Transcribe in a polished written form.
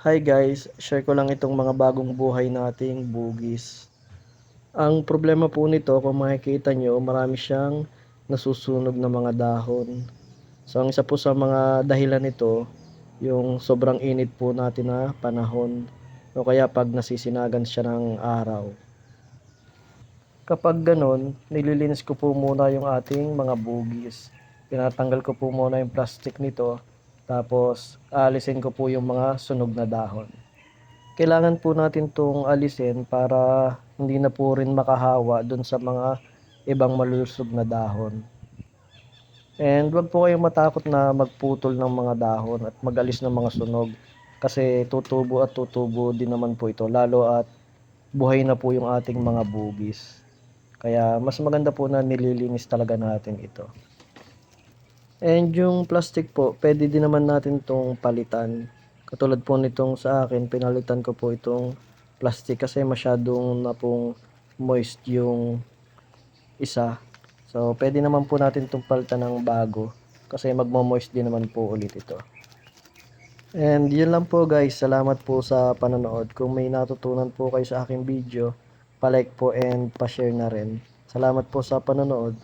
Hi guys, share ko lang itong mga bagong buhay nating bugis. Ang problema po nito, kung makikita nyo, marami siyang nasusunog na mga dahon. So ang isa po sa mga dahilan nito, yung sobrang init po natin na panahon. O kaya pag nasisinagan siya ng araw. Kapag ganon, nililinis ko po muna yung ating mga bugis. Tinatanggal ko po muna yung plastic nito, tapos aalisin ko po yung mga sunog na dahon. Kailangan po natin 'tong alisin para hindi na po rin makahawa dun sa mga ibang malulusog na dahon. And 'wag po kayong matakot na magputol ng mga dahon at mag-alis ng mga sunog, kasi tutubo at tutubo din naman po ito, lalo at buhay na po yung ating mga bugis. Kaya mas maganda po na nililinis talaga natin ito. And yung plastic po, pwede din naman natin 'tong palitan. Katulad po nitong sa akin, pinalitan ko po itong plastic kasi masyadong na pong moist yung isa. So, pwede naman po natin 'tong palitan ng bago kasi magmo-moist din naman po ulit ito. And yun lang po guys, salamat po sa panonood. Kung may natutunan po kayo sa aking video, pa-like po and pa-share na rin. Salamat po sa panonood.